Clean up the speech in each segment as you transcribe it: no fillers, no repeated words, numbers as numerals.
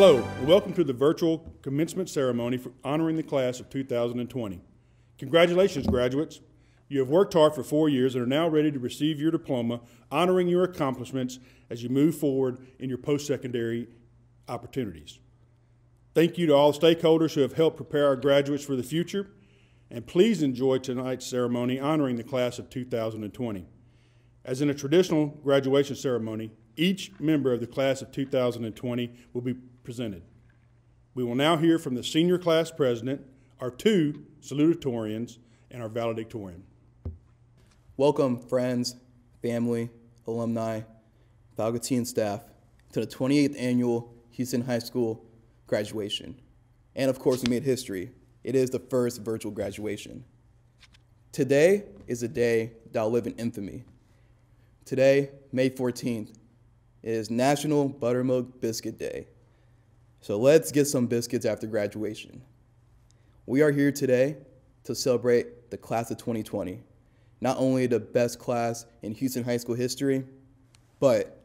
Hello, and welcome to the virtual commencement ceremony for honoring the class of 2020. Congratulations, graduates. You have worked hard for 4 years and are now ready to receive your diploma, honoring your accomplishments as you move forward in your post-secondary opportunities. Thank you to all stakeholders who have helped prepare our graduates for the future, and please enjoy tonight's ceremony honoring the class of 2020. As in a traditional graduation ceremony, each member of the class of 2020 will be presented. We will now hear from the senior class president, our two salutatorians, and our valedictorian. Welcome, friends, family, alumni, faculty, and staff, to the 28th annual Houston High School graduation. And of course, we made history. It is the first virtual graduation. Today is a day that will live in infamy. Today, May 14th, is National Buttermilk Biscuit Day. So let's get some biscuits after graduation. We are here today to celebrate the class of 2020, not only the best class in Houston high school history, but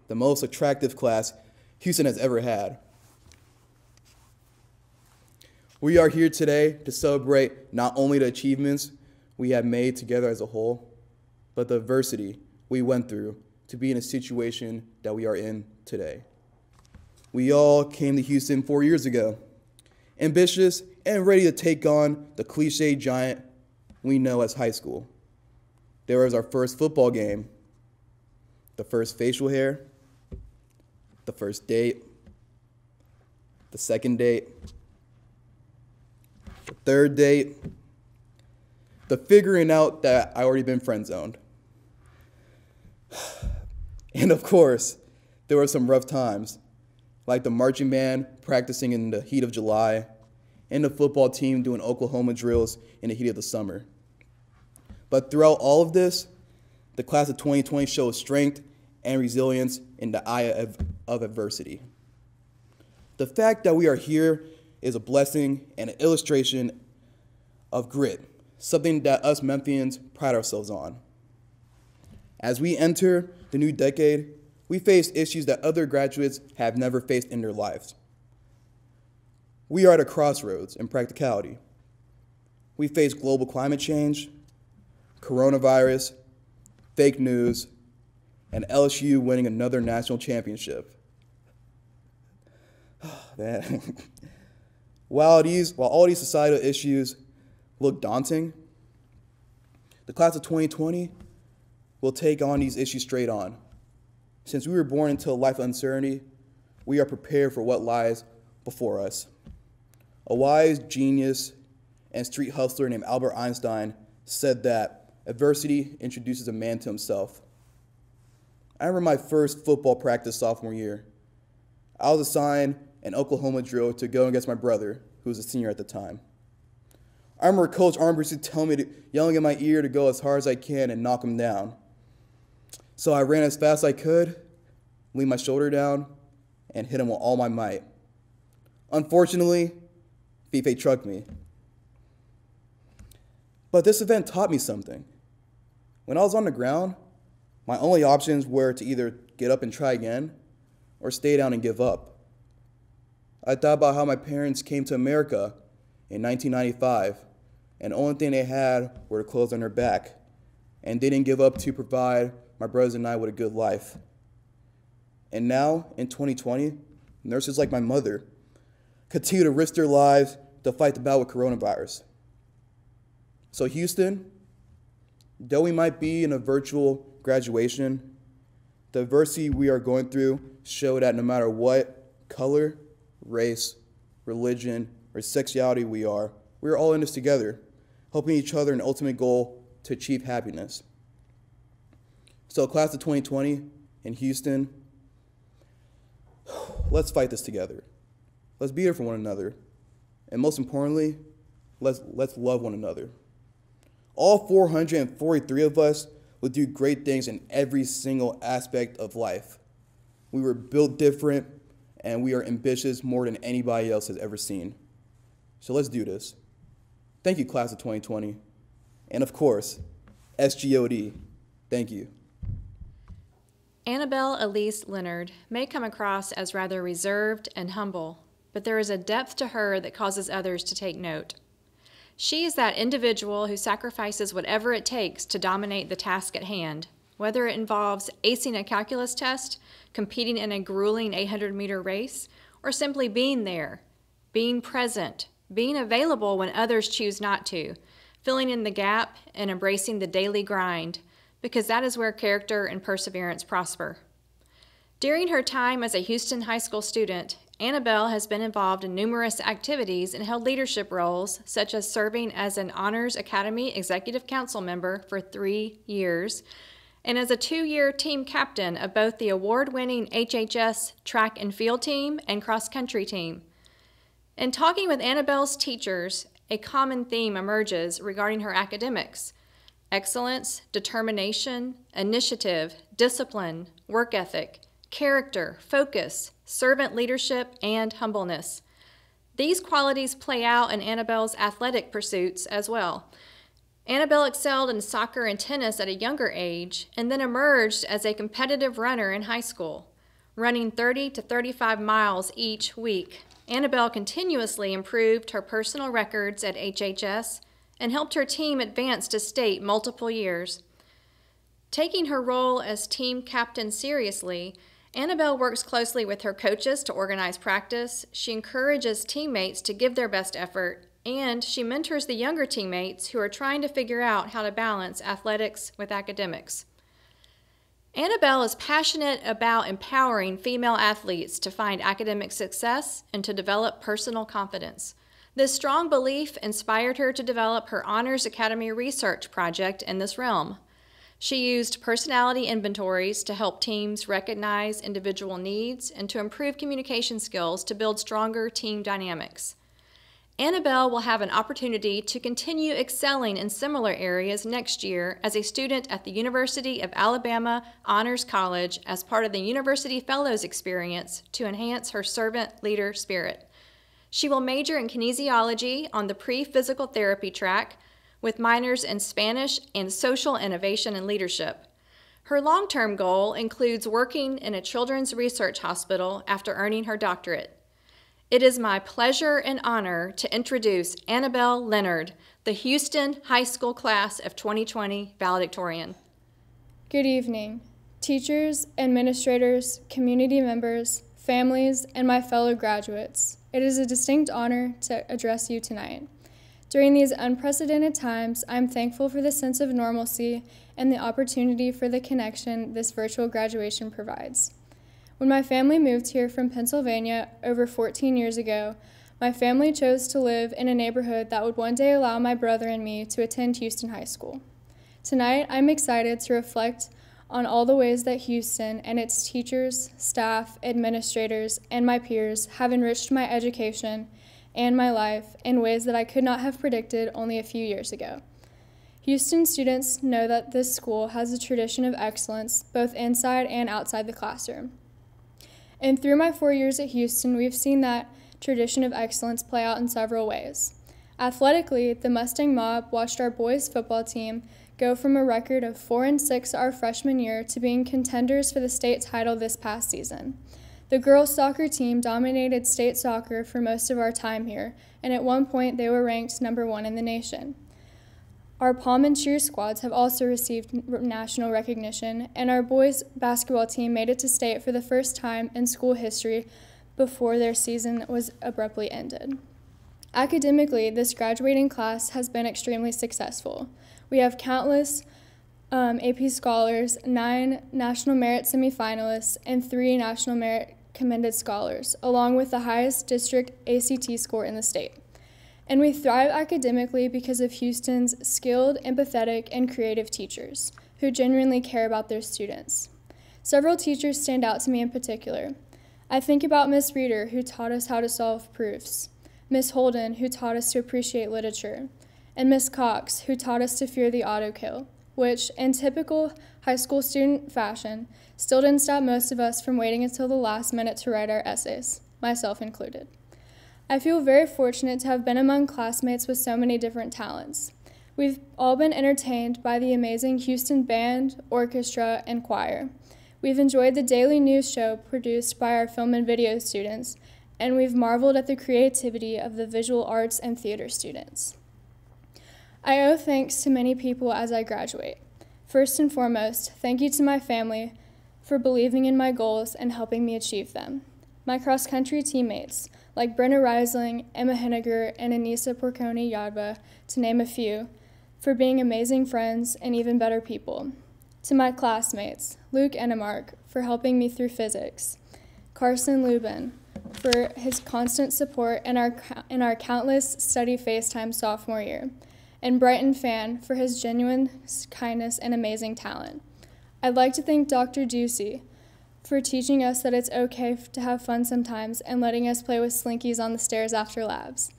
the most attractive class Houston has ever had. We are here today to celebrate not only the achievements we have made together as a whole, but the adversity we went through to be in a situation that we are in today. We all came to Houston 4 years ago, ambitious and ready to take on the cliche giant we know as high school. There was our first football game, the first facial hair, the first date, the second date, the third date, the figuring out that I already been friend zoned. And of course, there were some rough times, like the marching band practicing in the heat of July, and the football team doing Oklahoma drills in the heat of the summer. But throughout all of this, the class of 2020 showed strength and resilience in the eye of adversity. The fact that we are here is a blessing and an illustration of grit, something that us Memphians pride ourselves on. As we enter the new decade, we face issues that other graduates have never faced in their lives. We are at a crossroads in practicality. We face global climate change, coronavirus, fake news, and LSU winning another national championship. Man. While all these societal issues look daunting, the class of 2020 will take on these issues straight on. Since we were born into a life of uncertainty, we are prepared for what lies before us. A wise genius and street hustler named Albert Einstein said that adversity introduces a man to himself. I remember my first football practice sophomore year. I was assigned an Oklahoma drill to go against my brother, who was a senior at the time. I remember Coach Armbruster telling me, yelling in my ear to go as hard as I can and knock him down. So I ran as fast as I could, leaned my shoulder down, and hit him with all my might. Unfortunately, Fife trucked me. But this event taught me something. When I was on the ground, my only options were to either get up and try again or stay down and give up. I thought about how my parents came to America in 1995, and the only thing they had were the clothes on their back, and they didn't give up to provide my brothers and I with a good life. And now, in 2020, nurses like my mother continue to risk their lives to fight the battle with coronavirus. So Houston, though we might be in a virtual graduation, the adversity we are going through show that no matter what color, race, religion, or sexuality we are all in this together, helping each other in the ultimate goal to achieve happiness. So class of 2020 in Houston, let's fight this together. Let's be here for one another. And most importantly, let's love one another. All 443 of us will do great things in every single aspect of life. We were built different, and we are ambitious more than anybody else has ever seen. So let's do this. Thank you, class of 2020. And of course, SGOD, thank you. Annabelle Elise Leonard may come across as rather reserved and humble, but there is a depth to her that causes others to take note. She is that individual who sacrifices whatever it takes to dominate the task at hand, whether it involves acing a calculus test, competing in a grueling 800-meter race, or simply being there, being present, being available when others choose not to, filling in the gap and embracing the daily grind, because that is where character and perseverance prosper. During her time as a Houston high school student, Annabelle has been involved in numerous activities and held leadership roles, such as serving as an Honors Academy Executive Council member for 3 years, and as a 2-year team captain of both the award-winning HHS track and field team and cross-country team. In talking with Annabelle's teachers, a common theme emerges regarding her academics: excellence, determination, initiative, discipline, work ethic, character, focus, servant leadership, and humbleness. These qualities play out in Annabelle's athletic pursuits as well. Annabelle excelled in soccer and tennis at a younger age and then emerged as a competitive runner in high school, running 30 to 35 miles each week. Annabelle continuously improved her personal records at HHS and helped her team advance to state multiple years. Taking her role as team captain seriously, Annabelle works closely with her coaches to organize practice, she encourages teammates to give their best effort, and she mentors the younger teammates who are trying to figure out how to balance athletics with academics. Annabelle is passionate about empowering female athletes to find academic success and to develop personal confidence. This strong belief inspired her to develop her Honors Academy research project in this realm. She used personality inventories to help teams recognize individual needs and to improve communication skills to build stronger team dynamics. Annabelle will have an opportunity to continue excelling in similar areas next year as a student at the University of Alabama Honors College as part of the University Fellows experience to enhance her servant leader spirit. She will major in kinesiology on the pre-physical therapy track with minors in Spanish and social innovation and leadership. Her long-term goal includes working in a children's research hospital after earning her doctorate. It is my pleasure and honor to introduce Annabelle Leonard, the Houston High School Class of 2020 valedictorian. Good evening, teachers, administrators, community members, families, and my fellow graduates. It is a distinct honor to address you tonight. During these unprecedented times, I'm thankful for the sense of normalcy and the opportunity for the connection this virtual graduation provides. When my family moved here from Pennsylvania over 14 years ago, my family chose to live in a neighborhood that would one day allow my brother and me to attend Houston High School. Tonight, I'm excited to reflect on all the ways that Houston and its teachers, staff, administrators, and my peers have enriched my education and my life in ways that I could not have predicted only a few years ago. Houston students know that this school has a tradition of excellence both inside and outside the classroom. And through my 4 years at Houston, we've seen that tradition of excellence play out in several ways. Athletically, the Mustang Mob watched our boys' football team go from a record of 4-6 our freshman year to being contenders for the state title this past season. The girls' soccer team dominated state soccer for most of our time here, and at one point they were ranked #1 in the nation. Our pom and cheer squads have also received national recognition, and our boys' basketball team made it to state for the first time in school history before their season was abruptly ended. Academically, this graduating class has been extremely successful. We have countless AP scholars, 9 National Merit semifinalists, and 3 National Merit Commended Scholars, along with the highest district ACT score in the state. And we thrive academically because of Houston's skilled, empathetic, and creative teachers who genuinely care about their students. Several teachers stand out to me in particular. I think about Miss Reeder, who taught us how to solve proofs, Miss Holden, who taught us to appreciate literature, and Miss Cox, who taught us to fear the autokill, which, in typical high school student fashion, still didn't stop most of us from waiting until the last minute to write our essays, myself included. I feel very fortunate to have been among classmates with so many different talents. We've all been entertained by the amazing Houston band, orchestra, and choir. We've enjoyed the daily news show produced by our film and video students, and we've marveled at the creativity of the visual arts and theater students. I owe thanks to many people as I graduate. First and foremost, thank you to my family for believing in my goals and helping me achieve them. My cross-country teammates, like Brenna Reisling, Emma Henniger, and Anissa Porconi Yadva, to name a few, for being amazing friends and even better people. To my classmates, Luke Ennemark, for helping me through physics, Carson Lubin, for his constant support in our countless study FaceTime sophomore year, and Brighton Fan for his genuine kindness and amazing talent. I'd like to thank Dr. Ducey for teaching us that it's okay to have fun sometimes and letting us play with slinkies on the stairs after labs.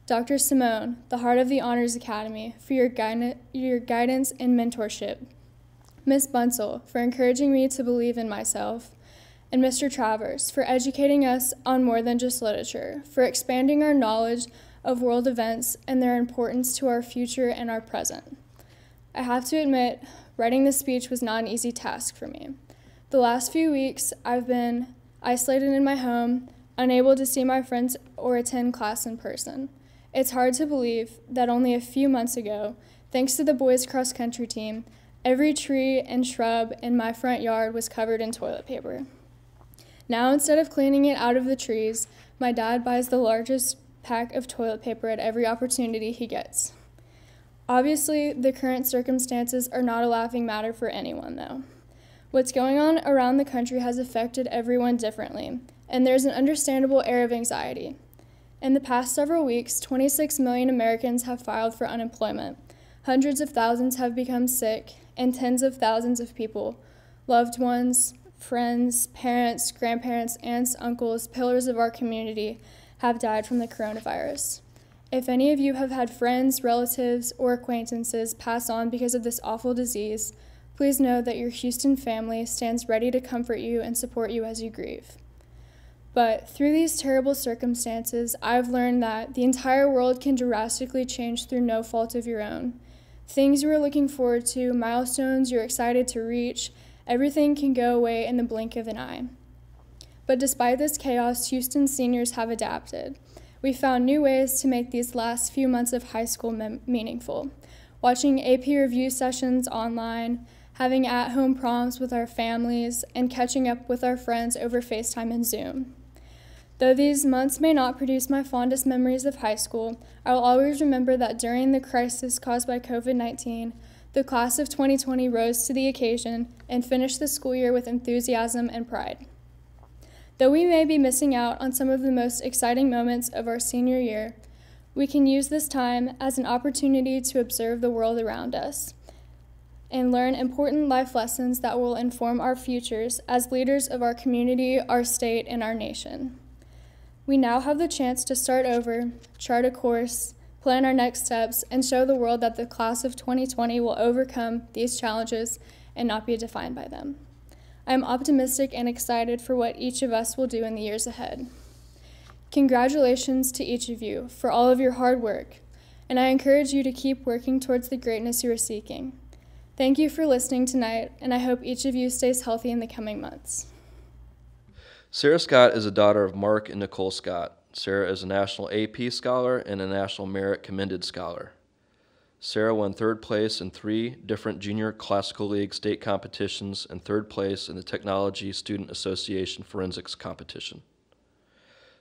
Dr. Simone, the heart of the Honors Academy, for your guidance and mentorship. Miss Bunsell, for encouraging me to believe in myself. And Mr. Travers, for educating us on more than just literature, for expanding our knowledge of world events and their importance to our future and our present. I have to admit, writing this speech was not an easy task for me. The last few weeks, I've been isolated in my home, unable to see my friends or attend class in person. It's hard to believe that only a few months ago, thanks to the boys' cross-country team, every tree and shrub in my front yard was covered in toilet paper. Now, instead of cleaning it out of the trees, my dad buys the largest pack of toilet paper at every opportunity he gets. Obviously, the current circumstances are not a laughing matter for anyone, though. What's going on around the country has affected everyone differently, and there's an understandable air of anxiety. In the past several weeks, 26 million Americans have filed for unemployment. Hundreds of thousands have become sick, and tens of thousands of people, loved ones, friends, parents, grandparents, aunts, uncles, pillars of our community, have died from the coronavirus. If any of you have had friends, relatives, or acquaintances pass on because of this awful disease, please know that your Houston family stands ready to comfort you and support you as you grieve. But through these terrible circumstances, I've learned that the entire world can drastically change through no fault of your own. Things you were looking forward to, milestones you're excited to reach, everything can go away in the blink of an eye. But despite this chaos, Houston seniors have adapted. We found new ways to make these last few months of high school meaningful. Watching AP review sessions online, having at-home proms with our families, and catching up with our friends over FaceTime and Zoom. Though these months may not produce my fondest memories of high school, I will always remember that during the crisis caused by COVID-19, the class of 2020 rose to the occasion and finished the school year with enthusiasm and pride. Though we may be missing out on some of the most exciting moments of our senior year, we can use this time as an opportunity to observe the world around us and learn important life lessons that will inform our futures as leaders of our community, our state, and our nation. We now have the chance to start over, chart a course, plan our next steps, and show the world that the class of 2020 will overcome these challenges and not be defined by them. I am optimistic and excited for what each of us will do in the years ahead. Congratulations to each of you for all of your hard work, and I encourage you to keep working towards the greatness you are seeking. Thank you for listening tonight, and I hope each of you stays healthy in the coming months. Sarah Scott is a daughter of Mark and Nicole Scott. Sarah is a National AP Scholar and a National Merit Commended Scholar. Sarah won third place in 3 different Junior Classical League state competitions and third place in the Technology Student Association Forensics competition.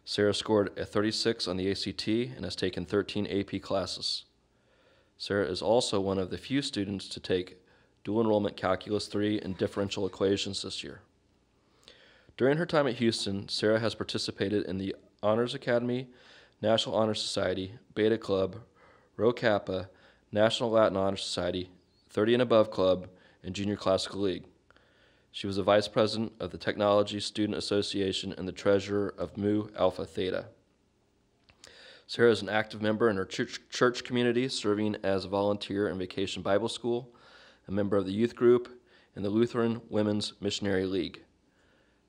Sarah scored a 36 on the ACT and has taken 13 AP classes. Sarah is also one of the few students to take dual enrollment Calculus 3 and differential equations this year. During her time at Houston, Sarah has participated in the Honors Academy, National Honor Society, Beta Club, Rho Kappa, National Latin Honor Society, 30 and Above Club, and Junior Classical League. She was the vice president of the Technology Student Association and the treasurer of Mu Alpha Theta. Sarah is an active member in her church community, serving as a volunteer in Vacation Bible School, a member of the youth group, and the Lutheran Women's Missionary League.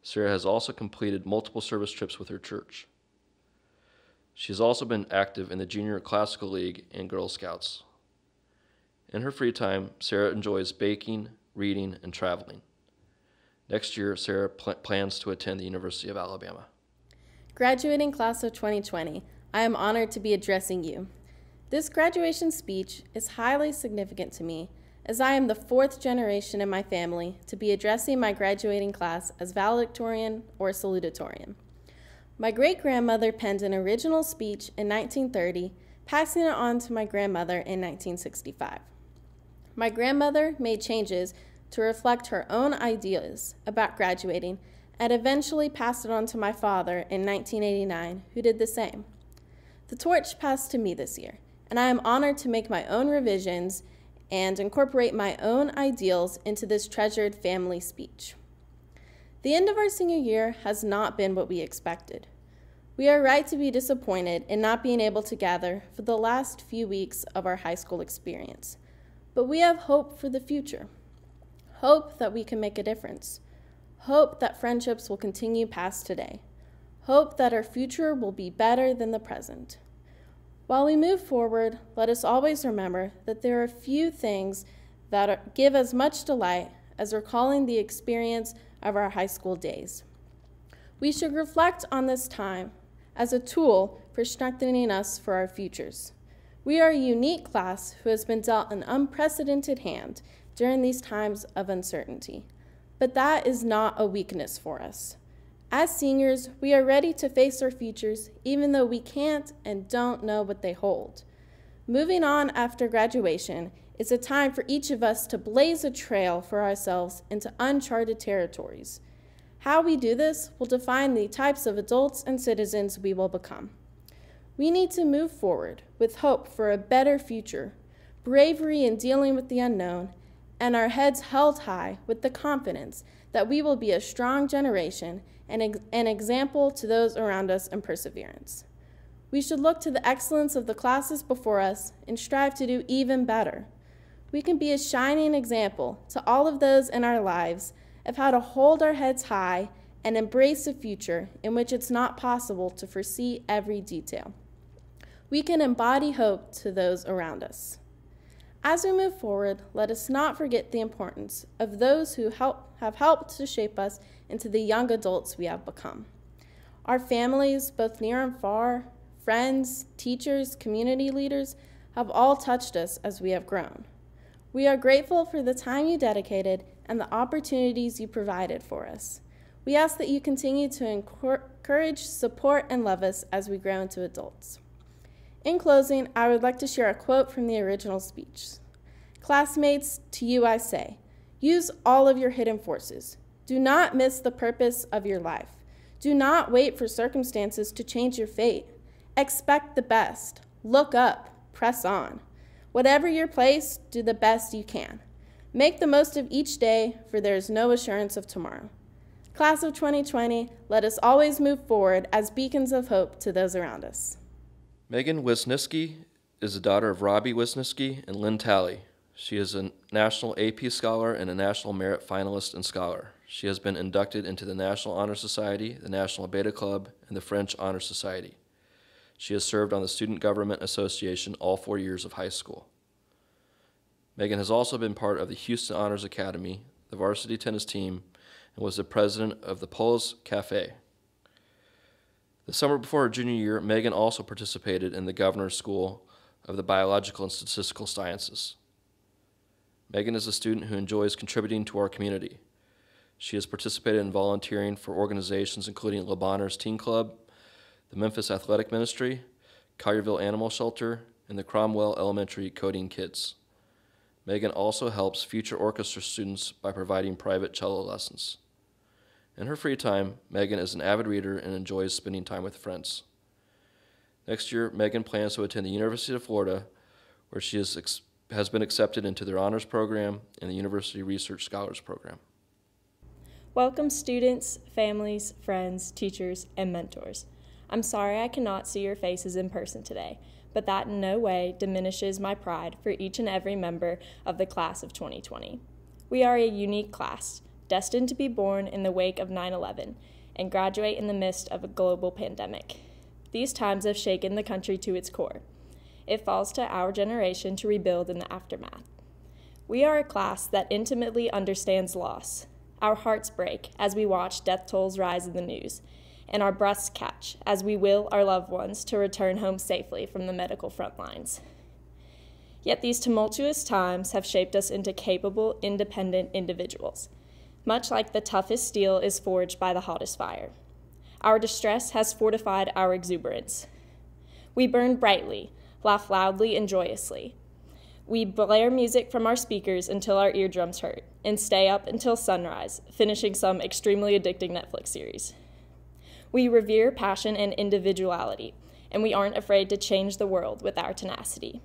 Sarah has also completed multiple service trips with her church. She has also been active in the Junior Classical League and Girl Scouts. In her free time, Sarah enjoys baking, reading, and traveling. Next year, Sarah plans to attend the University of Alabama. Graduating class of 2020, I am honored to be addressing you. This graduation speech is highly significant to me, as I am the fourth generation in my family to be addressing my graduating class as valedictorian or salutatorian. My great-grandmother penned an original speech in 1930, passing it on to my grandmother in 1965. My grandmother made changes to reflect her own ideas about graduating and eventually passed it on to my father in 1989, who did the same. The torch passed to me this year, and I am honored to make my own revisions and incorporate my own ideals into this treasured family speech. The end of our senior year has not been what we expected. We are right to be disappointed in not being able to gather for the last few weeks of our high school experience, but we have hope for the future. Hope that we can make a difference. Hope that friendships will continue past today. Hope that our future will be better than the present. While we move forward, let us always remember that there are few things that give as much delight as recalling the experience of our high school days. We should reflect on this time as a tool for strengthening us for our futures. We are a unique class who has been dealt an unprecedented hand during these times of uncertainty, but that is not a weakness for us. As seniors, we are ready to face our futures even though we can't and don't know what they hold. Moving on after graduation is a time for each of us to blaze a trail for ourselves into uncharted territories. How we do this will define the types of adults and citizens we will become. We need to move forward with hope for a better future, bravery in dealing with the unknown, and our heads held high with the confidence that we will be a strong generation and an example to those around us in perseverance. We should look to the excellence of the classes before us and strive to do even better. We can be a shining example to all of those in our lives of how to hold our heads high and embrace a future in which it's not possible to foresee every detail. We can embody hope to those around us. As we move forward, let us not forget the importance of those who have helped to shape us into the young adults we have become. Our families, both near and far, friends, teachers, community leaders, have all touched us as we have grown. We are grateful for the time you dedicated and the opportunities you provided for us. We ask that you continue to encourage, support, and love us as we grow into adults. In closing, I would like to share a quote from the original speech. Classmates, to you I say, use all of your hidden forces. Do not miss the purpose of your life. Do not wait for circumstances to change your fate. Expect the best. Look up. Press on. Whatever your place, do the best you can. Make the most of each day, for there is no assurance of tomorrow. Class of 2020, let us always move forward as beacons of hope to those around us. Megan Wisniewski is the daughter of Robbie Wisniewski and Lynn Talley. She is a National AP Scholar and a National Merit Finalist and Scholar. She has been inducted into the National Honor Society, the National Beta Club, and the French Honor Society. She has served on the Student Government Association all 4 years of high school. Megan has also been part of the Houston Honors Academy, the varsity tennis team, and was the president of the Polo's Cafe. The summer before her junior year, Megan also participated in the Governor's School of the Biological and Statistical Sciences. Megan is a student who enjoys contributing to our community. She has participated in volunteering for organizations including Le Bonheurs Teen Club, the Memphis Athletic Ministry, Collierville Animal Shelter, and the Cromwell Elementary Coding Kids. Megan also helps future orchestra students by providing private cello lessons. In her free time, Megan is an avid reader and enjoys spending time with friends. Next year, Megan plans to attend the University of Florida, where she has been accepted into their honors program and the University Research Scholars Program. Welcome students, families, friends, teachers, and mentors. I'm sorry I cannot see your faces in person today, but that in no way diminishes my pride for each and every member of the class of 2020. We are a unique class, destined to be born in the wake of 9/11 and graduate in the midst of a global pandemic. These times have shaken the country to its core. It falls to our generation to rebuild in the aftermath. We are a class that intimately understands loss. Our hearts break as we watch death tolls rise in the news, and our breaths catch as we will our loved ones to return home safely from the medical front lines. Yet these tumultuous times have shaped us into capable, independent individuals, much like the toughest steel is forged by the hottest fire. Our distress has fortified our exuberance. We burn brightly, laugh loudly and joyously. We blare music from our speakers until our eardrums hurt, and stay up until sunrise, finishing some extremely addicting Netflix series. We revere passion and individuality, and we aren't afraid to change the world with our tenacity.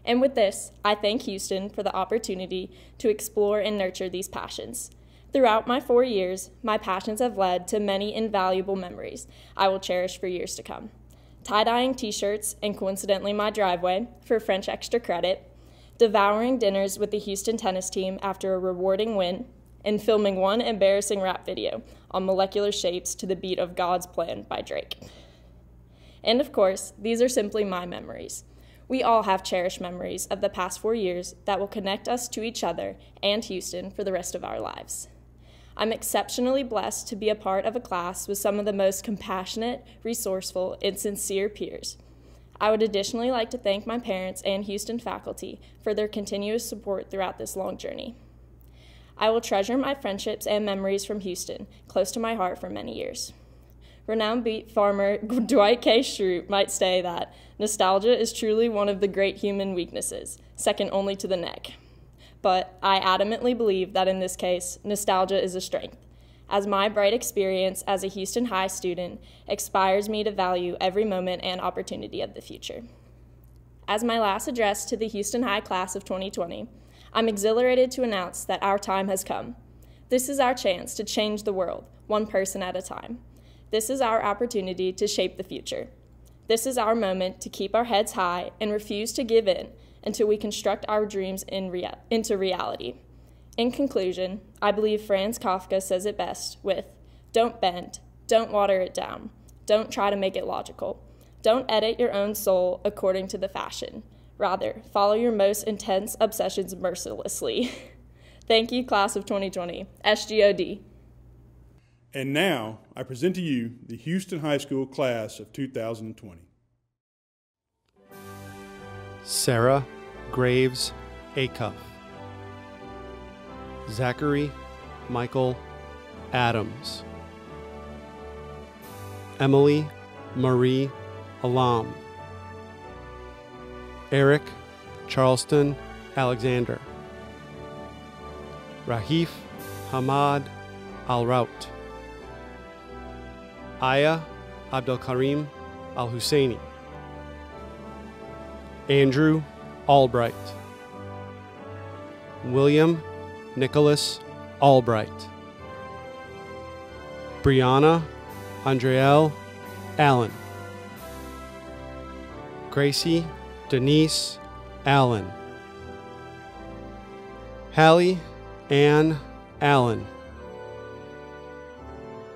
And with this, I thank Houston for the opportunity to explore and nurture these passions. Throughout my 4 years, my passions have led to many invaluable memories I will cherish for years to come. Tie-dyeing t-shirts and coincidentally my driveway for French extra credit, devouring dinners with the Houston tennis team after a rewarding win, and filming one embarrassing rap video on molecular shapes to the beat of God's Plan by Drake. And of course, these are simply my memories. We all have cherished memories of the past 4 years that will connect us to each other and Houston for the rest of our lives. I'm exceptionally blessed to be a part of a class with some of the most compassionate, resourceful, and sincere peers. I would additionally like to thank my parents and Houston faculty for their continuous support throughout this long journey. I will treasure my friendships and memories from Houston, close to my heart for many years. Renowned beet farmer Dwight K. Schrute might say that nostalgia is truly one of the great human weaknesses, second only to the neck. But I adamantly believe that in this case, nostalgia is a strength, as my bright experience as a Houston High student inspires me to value every moment and opportunity of the future. As my last address to the Houston High class of 2020, I'm exhilarated to announce that our time has come. This is our chance to change the world, one person at a time. This is our opportunity to shape the future. This is our moment to keep our heads high and refuse to give in until we construct our dreams into reality. In conclusion, I believe Franz Kafka says it best with, "Don't bend, don't water it down, don't try to make it logical, don't edit your own soul according to the fashion. Rather, follow your most intense obsessions mercilessly." Thank you, class of 2020. SGOD. And now, I present to you the Houston High School class of 2020. Sarah Graves Acuff, Zachary Michael Adams, Emily Marie Alam, Eric Charleston Alexander, Rahif Hamad Al-Raut, Aya Abdelkarim Al-Husseini, Andrew Albright, William Nicholas Albright, Brianna Andreelle Allen, Gracie Denise Allen, Hallie Ann Allen,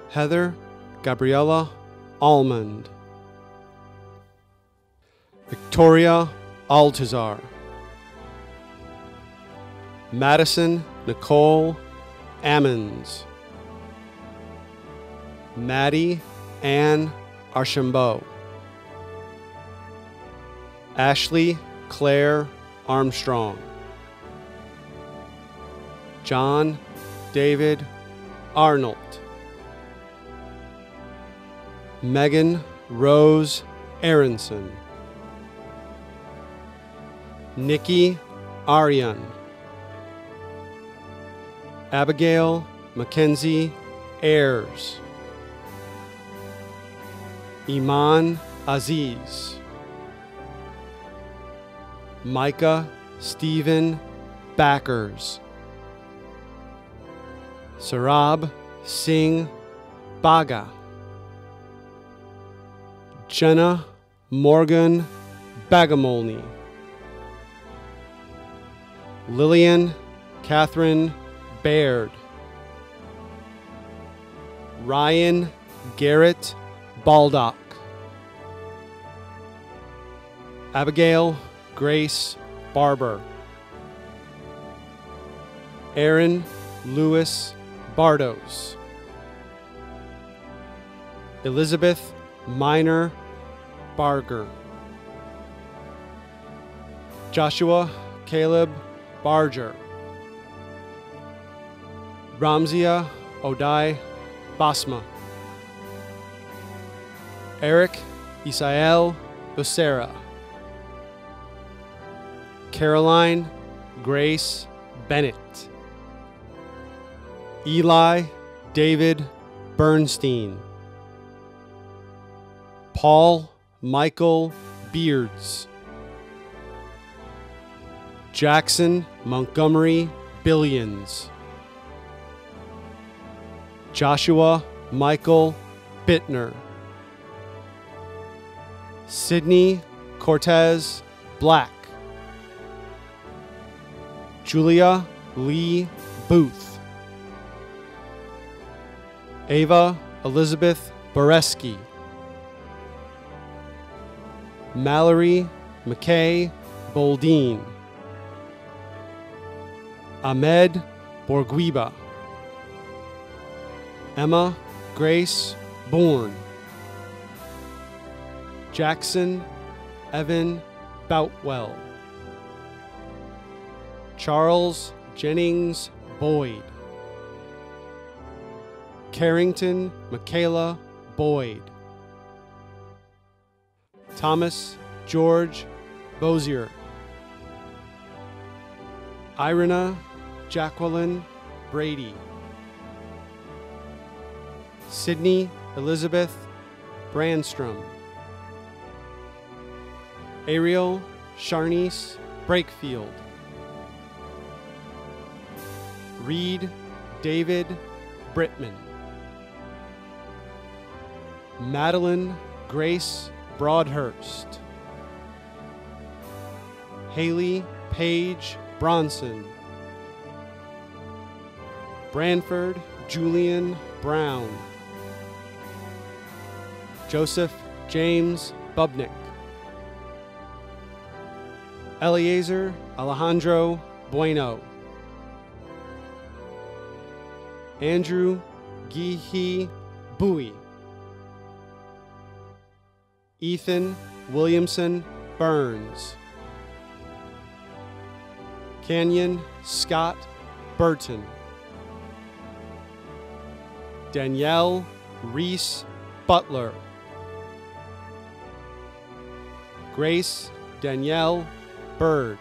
Heather Gabriella Almond, Victoria Altazar, Madison Nicole Ammons, Maddie Ann Archambault, Ashley Claire Armstrong, John David Arnold, Megan Rose Aronson, Nikki Aryan, Abigail Mackenzie Ayers, Iman Aziz, Micah Stephen Backers, Sarab Singh Baga, Jenna Morgan Bagamolny, Lillian Catherine Baird, Ryan Garrett Baldock, Abigail Grace Barber, Aaron Lewis Bardos. Elizabeth Minor Barger. Joshua Caleb Barger. Ramzia Odai Basma. Eric Isael Becerra. Caroline Grace Bennett. Eli David Bernstein. Paul Michael Beards. Jackson Montgomery Billions. Joshua Michael Bittner. Sydney Cortez Black. Julia Lee Booth. Ava Elizabeth Boreski. Mallory McKay Boldine. Ahmed Bourguiba. Emma Grace Bourne. Jackson Evan Boutwell. Charles Jennings Boyd. Carrington Michaela Boyd. Thomas George Bozier. Irina Jacqueline Brady. Sydney Elizabeth Brandstrom. Ariel Sharnice Brakefield. Reed David Brittman. Madeline Grace Broadhurst. Haley Paige Bronson. Branford Julian Brown. Joseph James Bubnick. Eliezer Alejandro Bueno. Andrew Gihi Bowie. Ethan Williamson Burns. Canyon Scott Burton. Danielle Reese Butler. Grace Danielle Bird.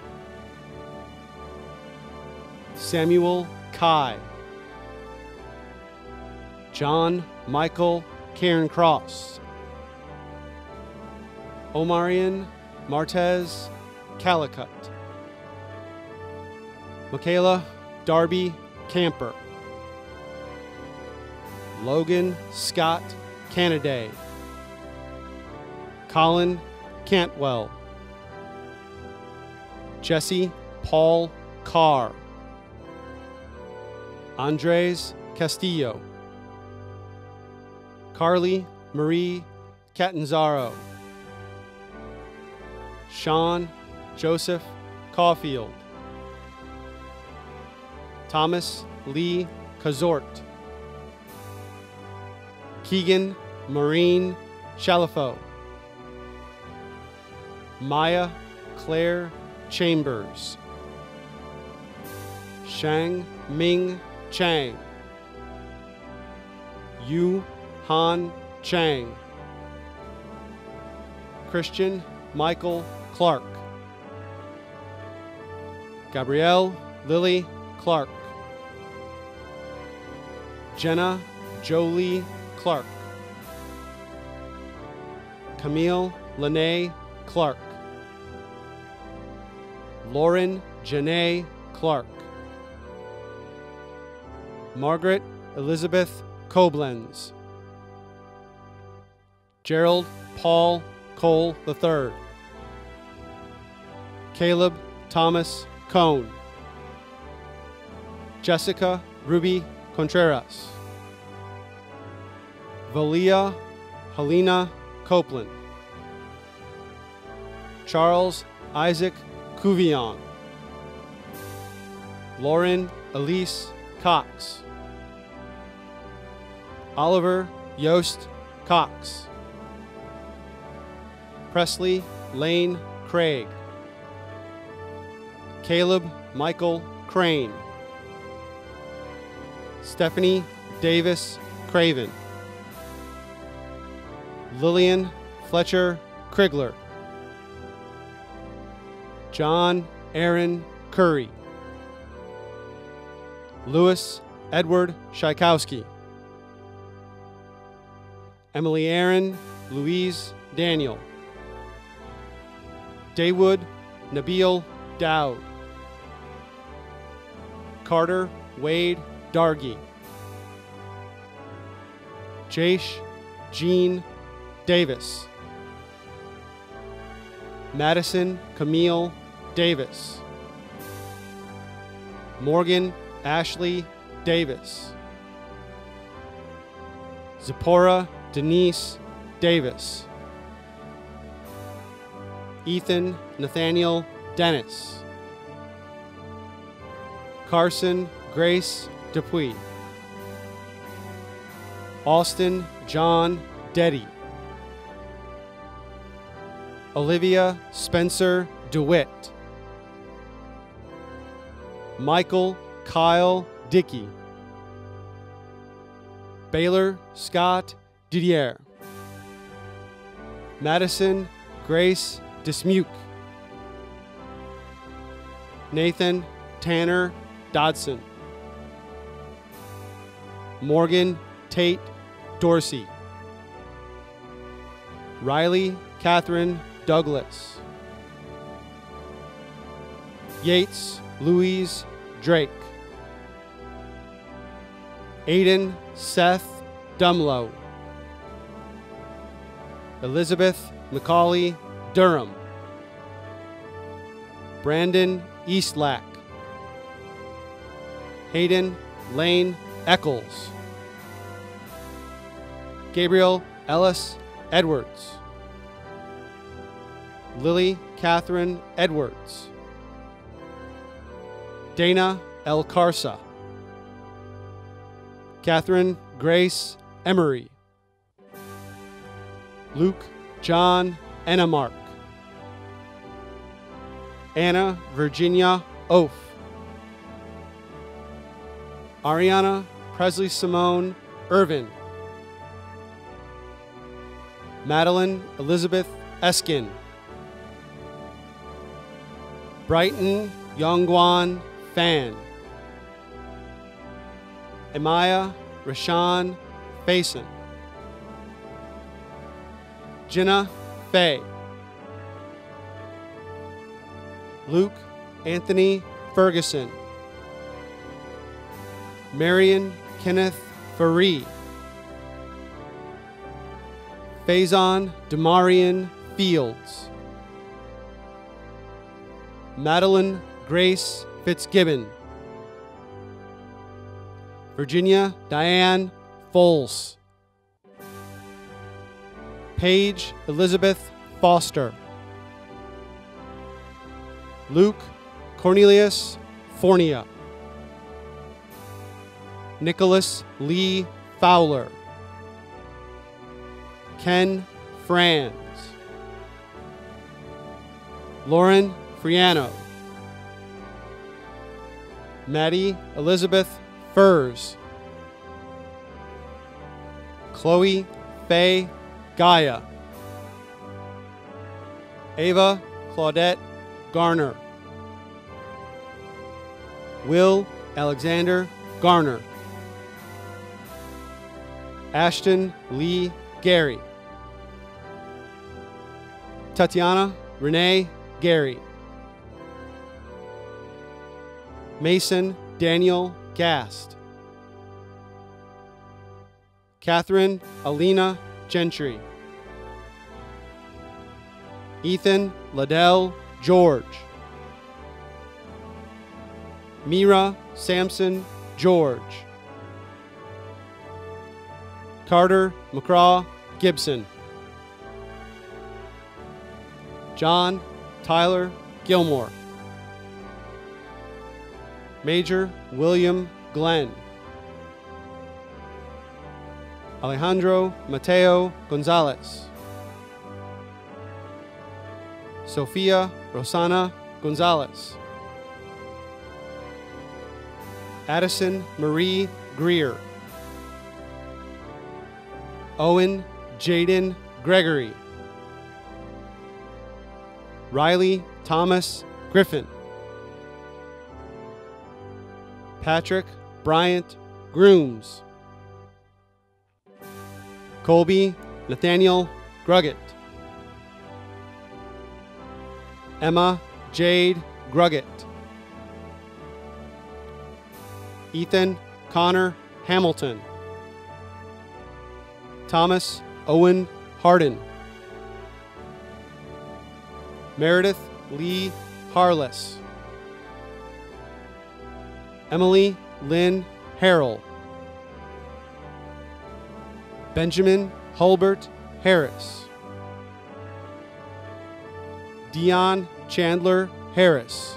Samuel Kai. John Michael Cairncross. Omarion Martez Calicut. Michaela Darby Camper. Logan Scott Canaday. Colin Cantwell. Jesse Paul Carr. Andres Castillo. Carly Marie Catanzaro. Sean Joseph Caulfield. Thomas Lee Kazort. Keegan Maureen Chalifo. Maya Claire Chambers. Shang Ming Chang. Yu Han Chang. Christian Michael Clark. Gabrielle Lily Clark. Jenna Jolie Clark. Camille Lene Clark. Lauren Janae Clark. Margaret Elizabeth Koblenz. Gerald Paul Cole III. Caleb Thomas Cohn. Jessica Ruby Contreras. Valia Helena Copeland. Charles Isaac Cuvion. Lauren Elise Cox. Oliver Yost Cox, Presley Lane Craig, Caleb Michael Crane, Stephanie Davis Craven, Lillian Fletcher Krigler, John Aaron Curry, Louis Edward Shaikowski, Emily Aaron Louise Daniel, Daywood Nabil Dowd, Carter Wade Dargy, Jash Jean Davis, Madison Camille Davis, Morgan Ashley Davis, Zipporah Denise Davis, Ethan Nathaniel Dennis, Carson Grace Dupuy, Austin John Deddy, Olivia Spencer DeWitt, Michael Kyle Dickey, Baylor Scott Didier, Madison Grace Dismuke, Nathan Tanner Dodson, Morgan Tate Dorsey, Riley Catherine Douglas, Yates Louise Drake, Aiden Seth Dumlow, Elizabeth McCauley Durham, Brandon Eastlack, Hayden Lane Eccles, Gabriel Ellis Edwards, Lily Catherine Edwards, Dana L. Carsa, Catherine Grace Emery, Luke John Enamark, Anna Virginia Oaf, Ariana Presley Simone Irvin, Madeline Elizabeth Eskin, Brighton Yongguan Fan, Amaya Rashawn Faison, Jenna Faye, Luke Anthony Ferguson, Marion Kenneth Faree, Faison Demarian Fields, Madeline Grace Fitzgibbon, Virginia Diane Foles, Paige Elizabeth Foster, Luke Cornelius Fornia, Nicholas Lee Fowler, Ken Franz, Lauren Friano, Maddie Elizabeth Furs, Chloe Faye Gaia, Ava Claudette Garner, Will Alexander Garner, Ashton Lee Gary, Tatiana Renee Gary, Mason Daniel Gast, Catherine Alina Gentry, Ethan Liddell George, Mira Sampson George, Carter McCraw Gibson, John Tyler Gilmore, Major William Glenn, Alejandro Mateo Gonzalez, Sofia Rosana Gonzalez, Addison Marie Greer, Owen Jaden Gregory, Riley Thomas Griffin, Patrick Bryant Grooms, Colby Nathaniel Gruggett, Emma Jade Gruggett, Ethan Connor Hamilton, Thomas Owen Hardin, Meredith Lee Harless, Emily Lynn Harrell, Benjamin Hulbert Harris, Dion Chandler Harris,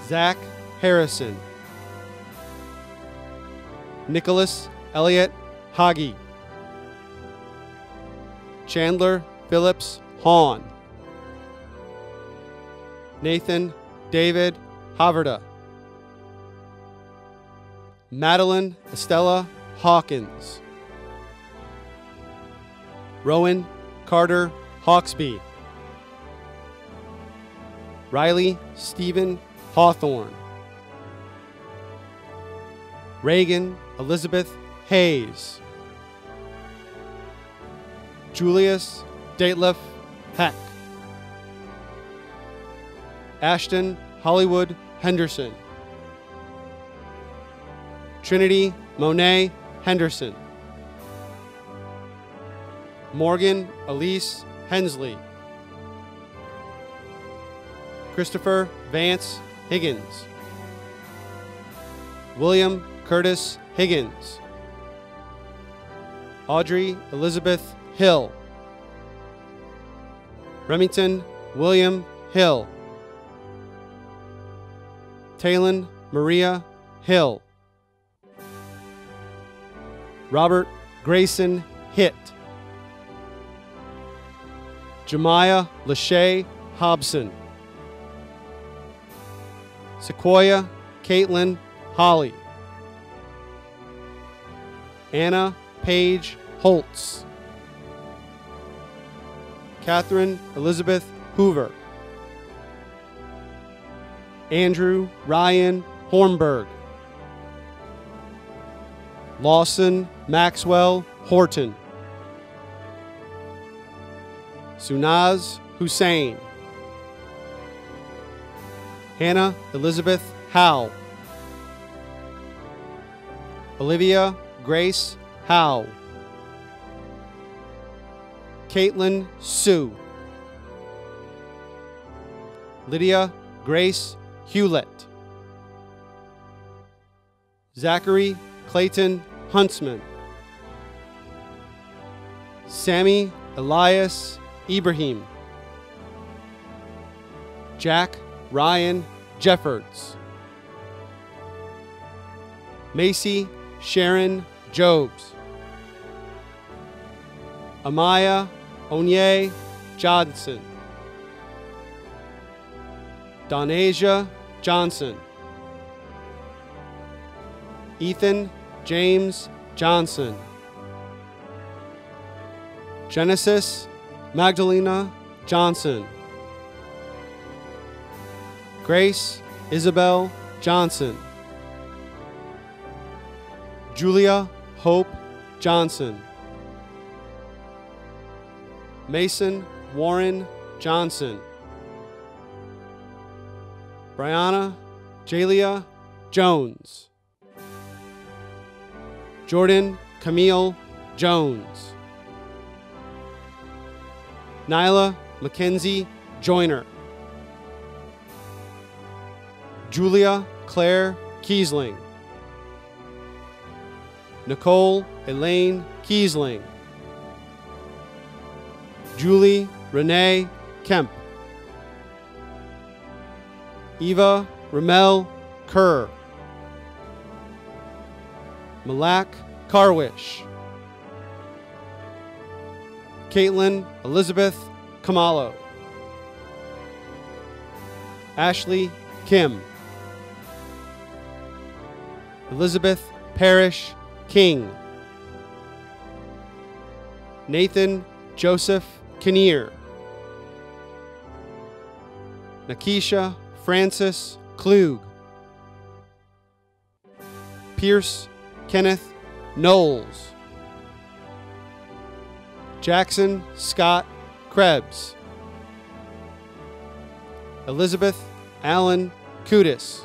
Zak Harrison, Nicholas Elliott Haughie, Chandler Phillips Hahn, Nathan David Haverda, Madeline Estella Hawkins, Rowan Carter Hawksby, Riley Stephen Hawthorne, Reagan Elizabeth Hayes, Julius Dateliff Heck, Ashton Hollywood Henderson, Trinity Monet Henderson, Morgan Elise Hensley, Christopher Vance Higgins, William Curtis Higgins, Audrey Elizabeth Hill, Remington William Hill, Talon Maria Hill, Robert Grayson Hitt, Jemiah Lachey Hobson, Sequoia Caitlin Holly, Anna Paige Holtz, Catherine Elizabeth Hoover, Andrew Ryan Hornberg, Lawson Maxwell Horton, Sunaz Hussein, Hannah Elizabeth Howe, Olivia Grace Howe, Caitlin Sue, Lydia Grace Hewlett, Zachary Clayton Huntsman, Sammy Elias Ibrahim, Jack Ryan Jeffords, Macy Sharon Jobs, Amaya Onye Johnson, Donasia Johnson, Ethan James Johnson, Genesis Magdalena Johnson, Grace Isabel Johnson, Julia Hope Johnson, Mason Warren Johnson, Brianna Jalia Jones, Jordan Camille Jones, Nyla Mackenzie Joyner, Julia Claire Kiesling, Nicole Elaine Kiesling, Julie Renee Kemp, Eva Ramel Kerr, Malak Karwish. Caitlin Elizabeth Kamalo. Ashley Kim. Elizabeth Parrish King. Nathan Joseph Kinnear. Nakisha Francis Klug. Pierce Kenneth Knowles. Jackson Scott Krebs. Elizabeth Allen Kudis.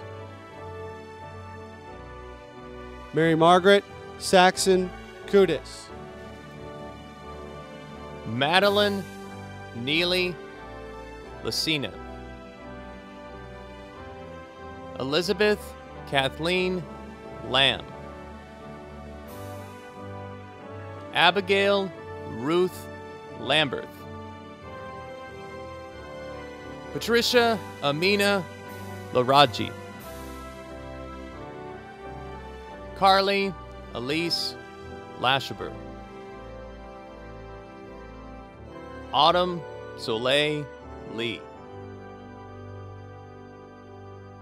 Mary Margaret Saxon Kudis. Madeline Neely Lucina. Elizabeth Kathleen Lamb. Abigail Ruth Lambert. Patricia Amina Laraji. Carly Elise Lashaber. Autumn Soleil Lee.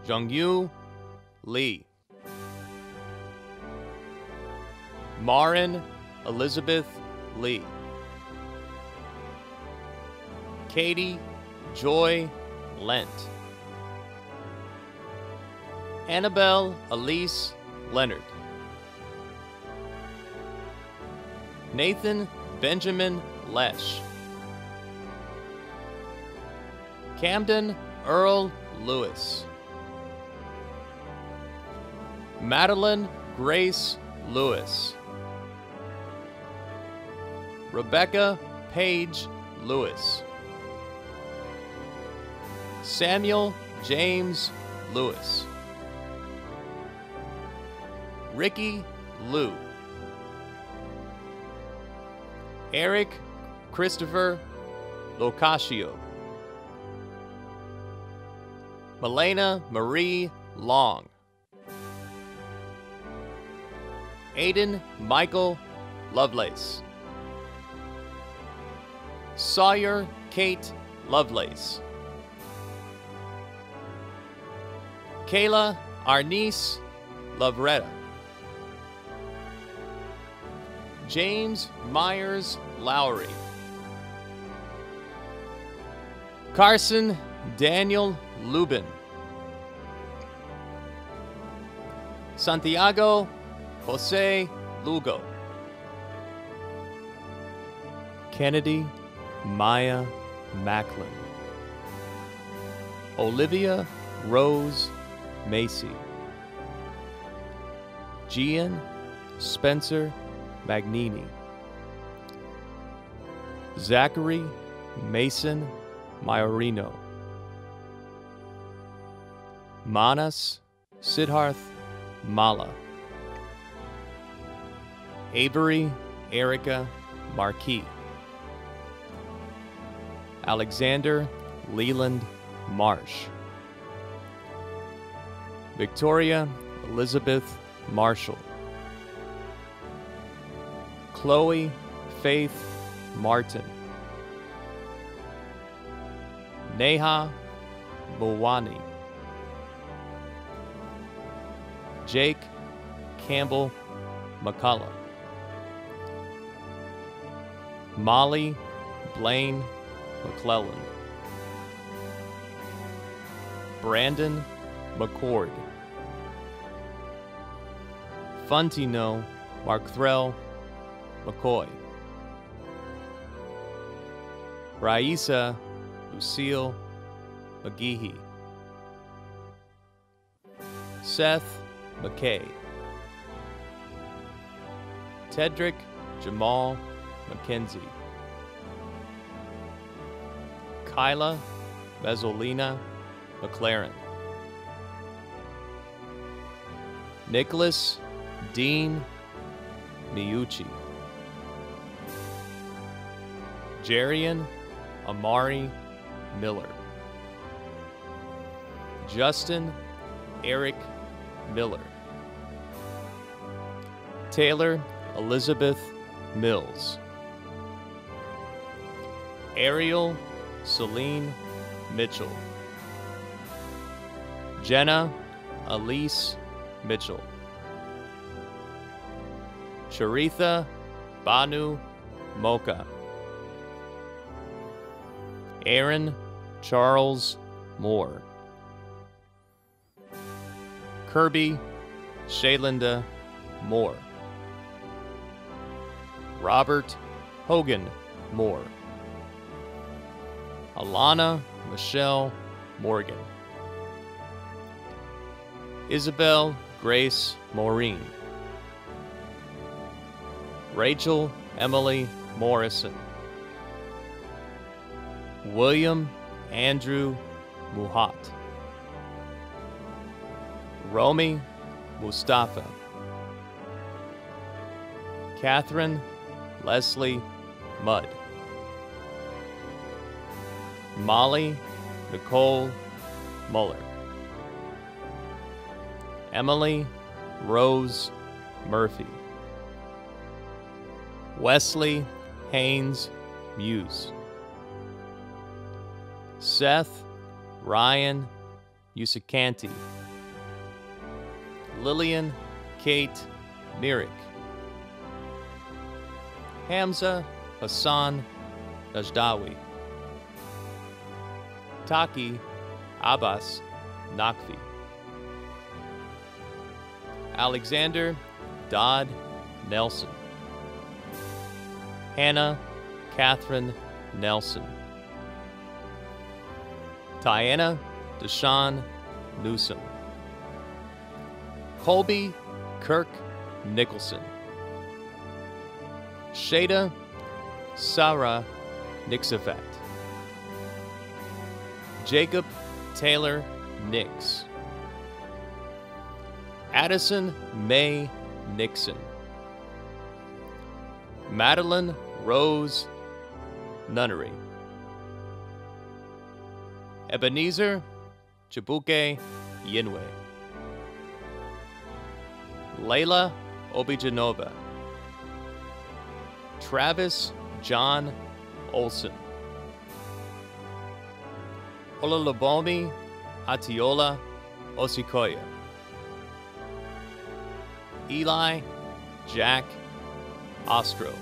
Jungyu Lee. Marin Elizabeth Lee. Katie Joy Lent. Annabelle Elise Leonard. Nathan Benjamin Lesh. Camden Earl Lewis. Madeline Grace Lewis. Rebecca Page Lewis. Samuel James Lewis. Ricky Liu. Eric Christopher Locascio. Milena Marie Long. Aiden Michael Lovelace. Sawyer Kate Lovelace. Kayla Arnice Lovretta. James Myers Lowry. Carson Daniel Lubin. Santiago Jose Lugo. Kennedy Maya Macklin. Olivia Rose Macy. Gian Spencer Magnini. Zachary Mason Maiorino. Manas Siddharth Mala. Avery Erica Marquis. Alexander Leland Marsh. Victoria Elizabeth Marshall. Chloe Faith Martin. Neha Bowani. Jake Campbell McCullough. Molly Blaine McClellan. Brandon McCord. Funtino Markthrell McCoy. Raisa Lucille McGeehee. Seth McKay. Tedrick Jamal McKenzie. Kyla Mezzolina McLaren. Nicholas Dean Miucci. Jarian Amari Miller. Justin Eric Miller. Taylor Elizabeth Mills. Ariel Celine Mitchell. Jenna Elise Mitchell. Charitha Banu Mocha. Aaron Charles Moore. Kirby Shaylinda Moore. Robert Hogan Moore. Alana Michelle Morgan. Isabel Grace Maureen. Rachel Emily Morrison. William Andrew Muhat. Romy Mustafa. Catherine Leslie Mudd. Molly Nicole Muller. Emily Rose Murphy. Wesley Haynes Muse. Seth Ryan Usikanti. Lillian Kate Mirik. Hamza Hassan Najdawi. Taki Abbas Nakvi. Alexander Dodd Nelson. Hannah Catherine Nelson. Diana Deshawn Newsom. Colby Kirk Nicholson. Shada Sarah Nixafat. Jacob Taylor Nix. Addison May Nixon. Madeline Rose Nunnery. Ebenezer Chibuke Yinwe. Layla Obijanova. Travis John Olson. Olalabomi Atiola Osikoya. Eli Jack Ostro.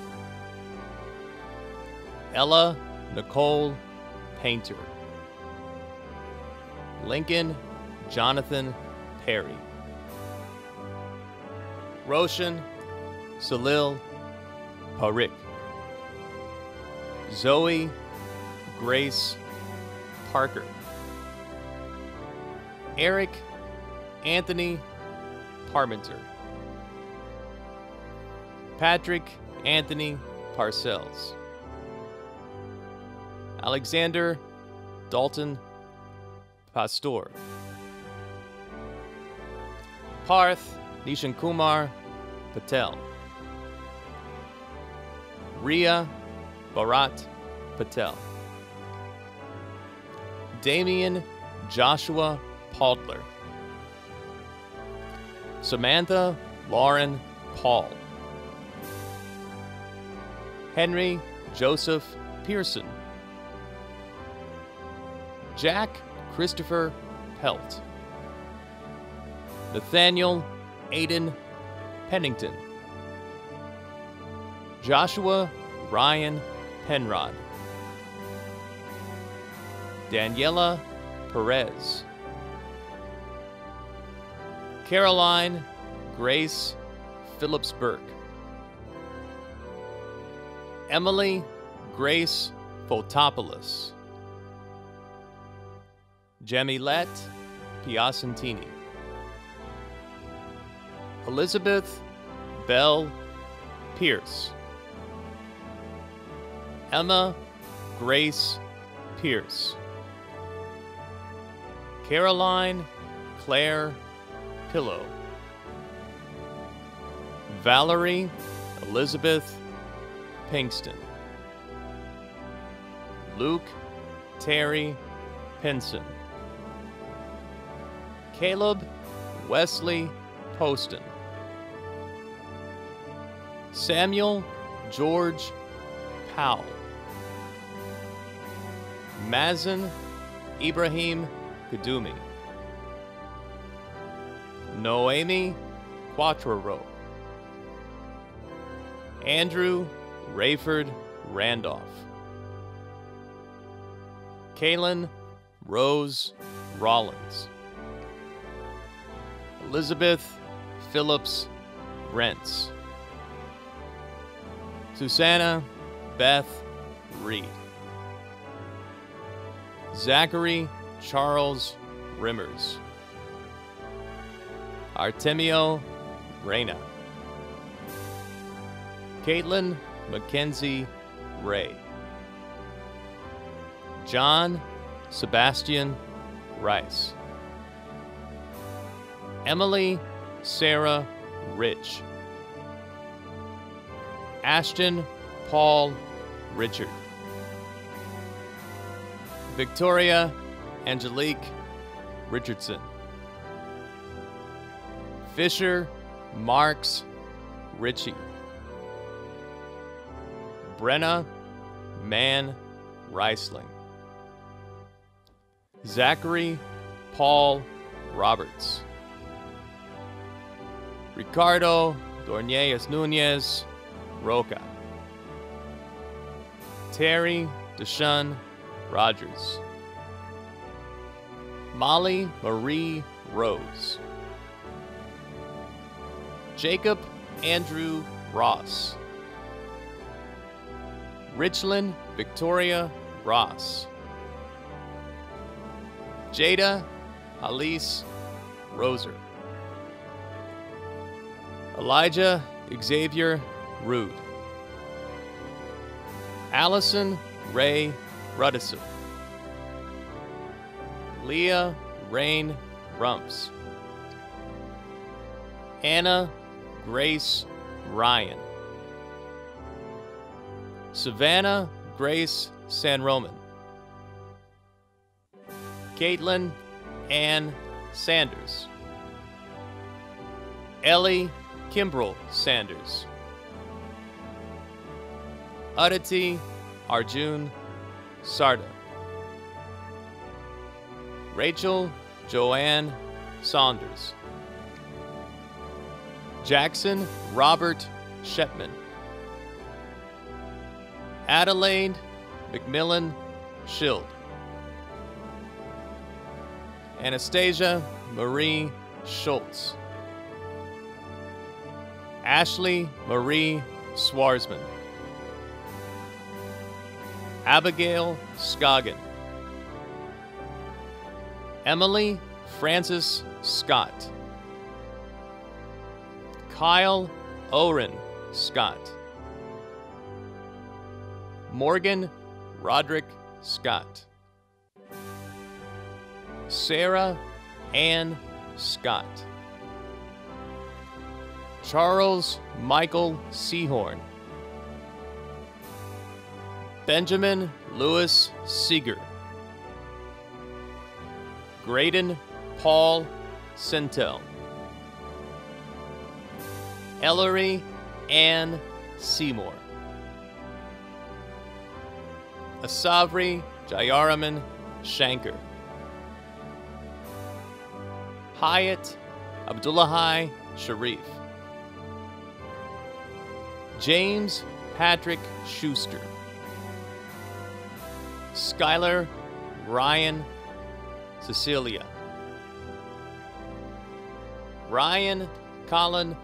Ella Nicole Painter. Lincoln Jonathan Perry. Roshan Salil Parik. Zoe Grace Parker. Eric Anthony Parmenter. Patrick Anthony Parcells. Alexander Dalton Pastor. Parth Nishan Kumar Patel. Ria Bharat Patel. Damian Joshua Paudler. Samantha Lauren Paul. Henry Joseph Pearson. Jack Christopher Pelt. Nathaniel Aiden Pennington. Joshua Ryan Penrod. Daniela Perez. Caroline Grace Phillips Burke. Emily Grace Fotopoulos. Jamilette Piacentini. Elizabeth Bell Pierce. Emma Grace Pierce. Caroline Claire Pillow. Valerie Elizabeth Pinkston. Luke Terry Pinson. Caleb Wesley Poston. Samuel George Powell. Mazen Ibrahim Kadumi. Noemi Quattrero. Andrew Rayford Randolph. Kaylin Rose Rollins. Elizabeth Phillips Rentz. Susanna Beth Reed. Zachary Charles Rimmers. Artemio Reyna. Caitlin Mackenzie Ray. John Sebastian Rice. Emily Sarah Rich. Ashton Paul Richard. Victoria Angelique Richardson. Fisher Marks Ritchie. Brenna Mann Reisling. Zachary Paul Roberts. Ricardo Dorneas Nunez Roca. Terry Deshaun Rogers. Molly Marie Rose. Jacob Andrew Ross. Richland Victoria Ross. Jada Alice Roser. Elijah Xavier Rude. Allison Ray Ruddison. Leah Rain Rumps. Anna Grace Ryan. Savannah Grace San Roman. Caitlin Ann Sanders. Ellie Kimbrell Sanders. Aditi Arjun Sarda. Rachel Joanne Saunders. Jackson Robert Shepman. Adelaide McMillan Schild. Anastasia Marie Schultz. Ashley Marie Swarsman. Abigail Scoggin. Emily Francis Scott. Kyle Oren Scott. Morgan Roderick Scott. Sarah Ann Scott. Charles Michael Seahorn. Benjamin Lewis Seeger. Graydon Paul Centel. Ellery Ann Seymour. Asavri Jayaraman Shanker. Hyatt Abdullahi Sharif. James Patrick Schuster. Skylar Ryan Cecilia. Ryan Colin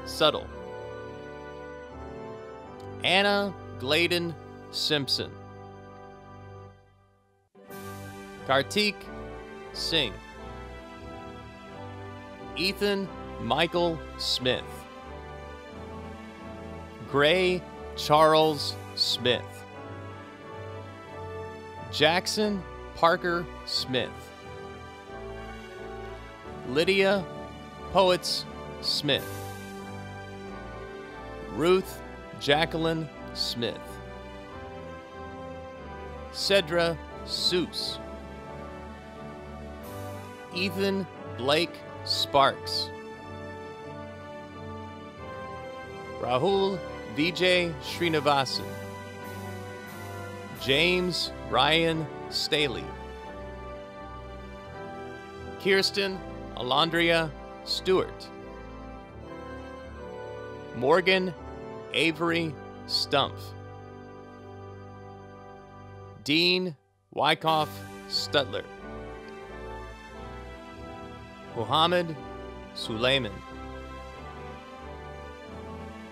Suttle. Anna Gladen Simpson. Kartik Singh. Ethan Michael Smith. Gray Charles Smith. Jackson Parker Smith. Lydia Poets Smith. Ruth Jacqueline Smith. Cedra Seuss. Ethan Blake Sparks. Rahul Vijay Srinivasan, James Ryan Staley, Kirsten Alondria Stewart, Morgan Avery Stumpf, Dean Wyckoff Stutler, Muhammad Suleiman,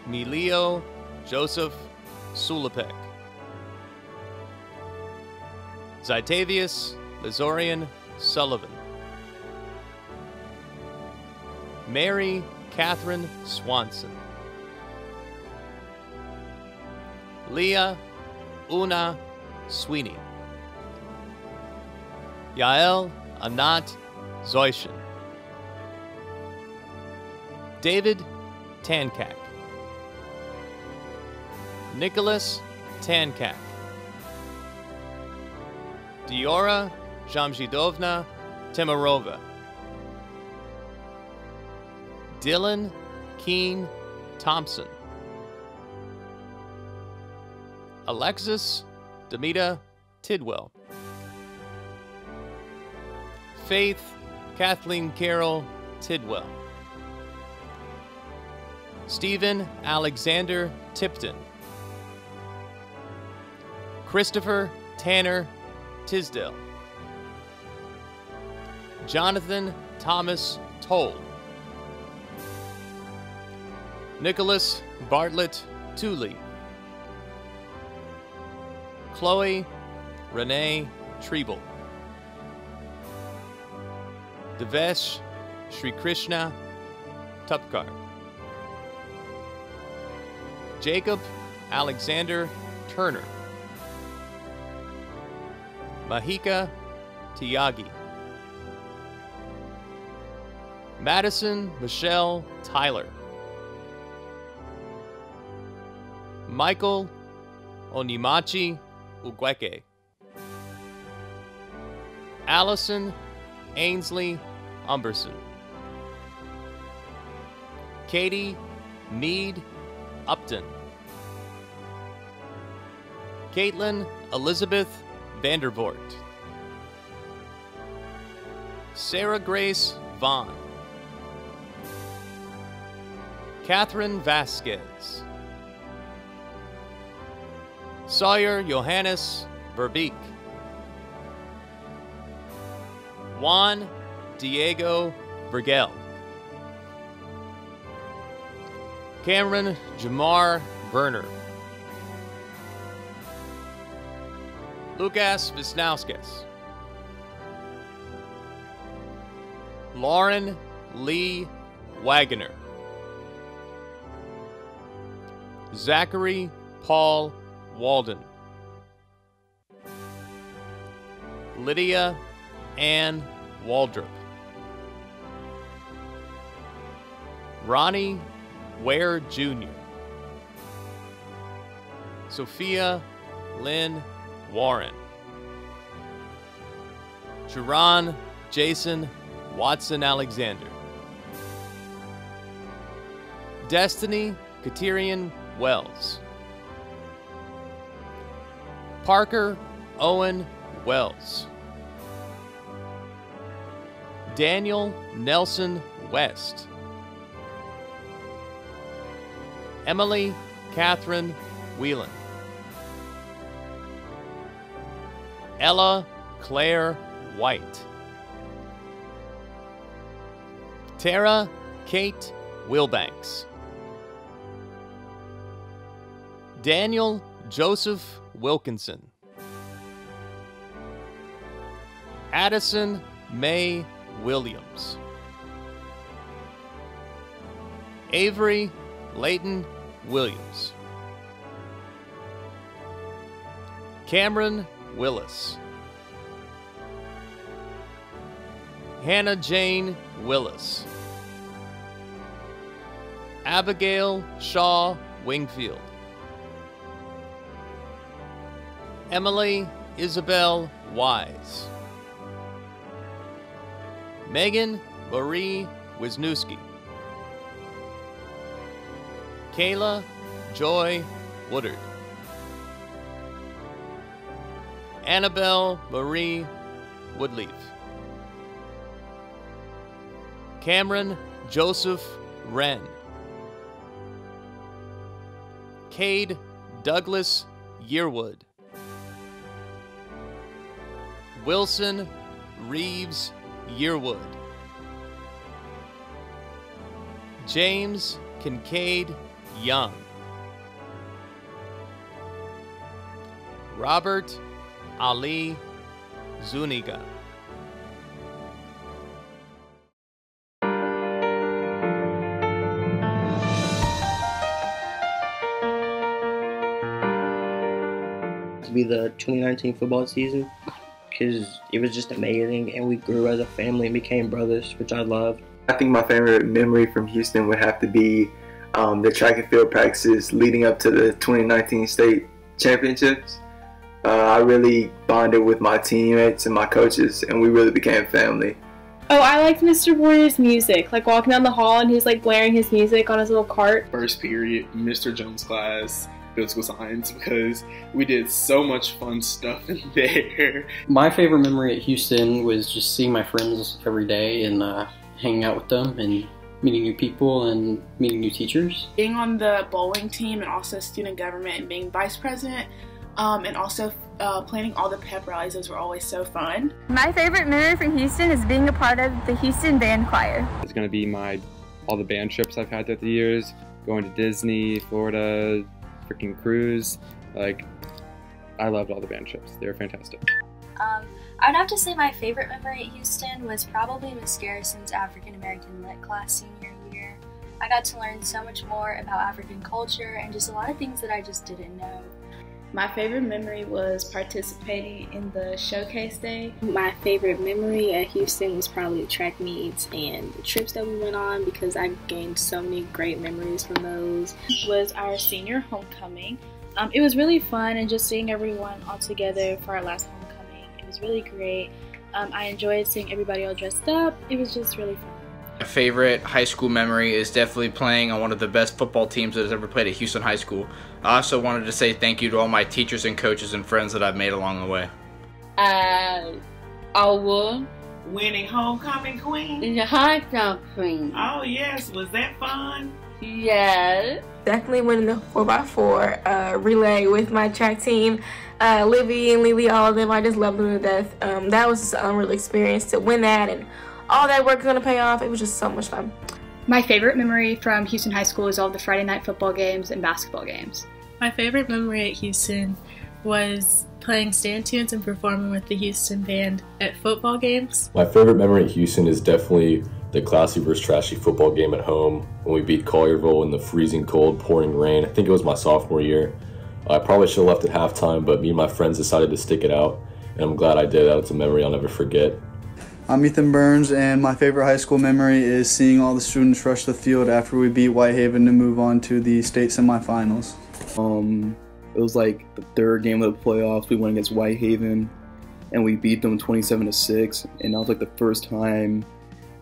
Milio Joseph Sulapek, Zytavius Lazorian Sullivan, Mary Catherine Swanson, Leah Una Sweeney, Yael Anat Zoyshin, David Tankak, Nicholas Tankak, Diora Jamshidovna Temarova, Dylan Keen Thompson, Alexis Demita Tidwell, Faith Kathleen Carroll Tidwell, Stephen Alexander Tipton, Christopher Tanner Tisdale, Jonathan Thomas Toll, Nicholas Bartlett Tooley, Chloe Renee Treble, Devesh Sri Krishna Tupkar, Jacob Alexander Turner, Mahika Tiagi, Madison Michelle Tyler, Michael Onimachi Ugweke, Allison Ainsley Umberson, Katie Mead Upton, Caitlin Elizabeth Vandervoort, Sarah Grace Vaughn, Katherine Vazquez, Sawyer Johannes Verbeek, Juan Diego Vergel, Cameron Jamar Werner, Lukas Wisnauskas, Lauren Lee Wagoner, Zachary Paul Walden, Lydia Ann Waldrop, Ronnie Ware Jr., Sophia Lynn Warren, Sharon Jason Watson Alexander, Destiny Katerian Wells, Parker Owen Wells, Daniel Nelson West, Emily Catherine Whelan, Ella Claire White, Tara Kate Wilbanks, Daniel Joseph Wilkinson, Addison May Williams, Avery Layton Williams, Cameron Willis, Hannah Jane Willis, Abigail Shaw Wingfield, Emily Isabel Wise, Megan Marie Wisniewski, Kayla Joy Woodard. Annabelle Marie Woodleaf. Cameron Joseph Wren. Cade Douglas Yearwood. Wilson Reeves Yearwood. James Kincaid Young. Robert Ali Zuniga. To be the 2019 football season because it was just amazing and we grew as a family and became brothers, which I loved. I think my favorite memory from Houston would have to be the track and field practices leading up to the 2019 state championships. I really bonded with my teammates and my coaches, and we really became family. Oh, I liked Mr. Boyer's music, like walking down the hall and he's like blaring his music on his little cart. First period, Mr. Jones' class, physical science, because we did so much fun stuff in there. My favorite memory at Houston was just seeing my friends every day and hanging out with them and meeting new people and meeting new teachers. Being on the bowling team and also student government and being vice president, and also planning all the pep rallies, those were always so fun. My favorite memory from Houston is being a part of the Houston Band Choir. It's going to be all the band trips I've had throughout the years, going to Disney, Florida, freaking cruise. Like, I loved all the band trips. They were fantastic. I'd have to say my favorite memory at Houston was probably Miss Garrison's African American Lit class senior year. I got to learn so much more about African culture and just a lot of things that I just didn't know. My favorite memory was participating in the showcase day. My favorite memory at Houston was probably the track meets and the trips that we went on because I gained so many great memories from those. Was our senior homecoming. It was really fun and just seeing everyone all together for our last homecoming. It was really great. I enjoyed seeing everybody all dressed up. It was just really fun. My favorite high school memory is definitely playing on one of the best football teams that has ever played at Houston High School. I also wanted to say thank you to all my teachers and coaches and friends that I've made along the way. Our winning homecoming queen. The homecoming queen. Oh yes, was that fun? Yes. Definitely winning the 4x4 relay with my track team. Livy and Lily, all of them, I just love them to death. That was an unreal experience to win that, and all that work is going to pay off. It was just so much fun. My favorite memory from Houston High School is all the Friday night football games and basketball games. My favorite memory at Houston was playing stand tunes and performing with the Houston band at football games. My favorite memory at Houston is definitely the classy versus trashy football game at home when we beat Collierville in the freezing cold, pouring rain. I think it was my sophomore year. I probably should have left at halftime, but me and my friends decided to stick it out, and I'm glad I did. That's a memory I'll never forget. I'm Ethan Burns, and my favorite high school memory is seeing all the students rush the field after we beat Whitehaven to move on to the state semifinals. It was like the third game of the playoffs. We went against Whitehaven, and we beat them 27-6. And that was like the first time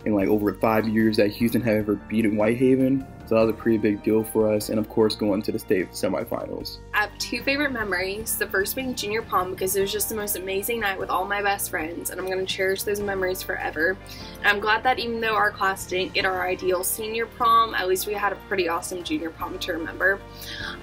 in like over 5 years that Houston had ever beaten Whitehaven. So that was a pretty big deal for us, and of course going to the state semifinals. I have two favorite memories, the first being junior prom because it was just the most amazing night with all my best friends, and I'm going to cherish those memories forever. And I'm glad that even though our class didn't get our ideal senior prom, at least we had a pretty awesome junior prom to remember.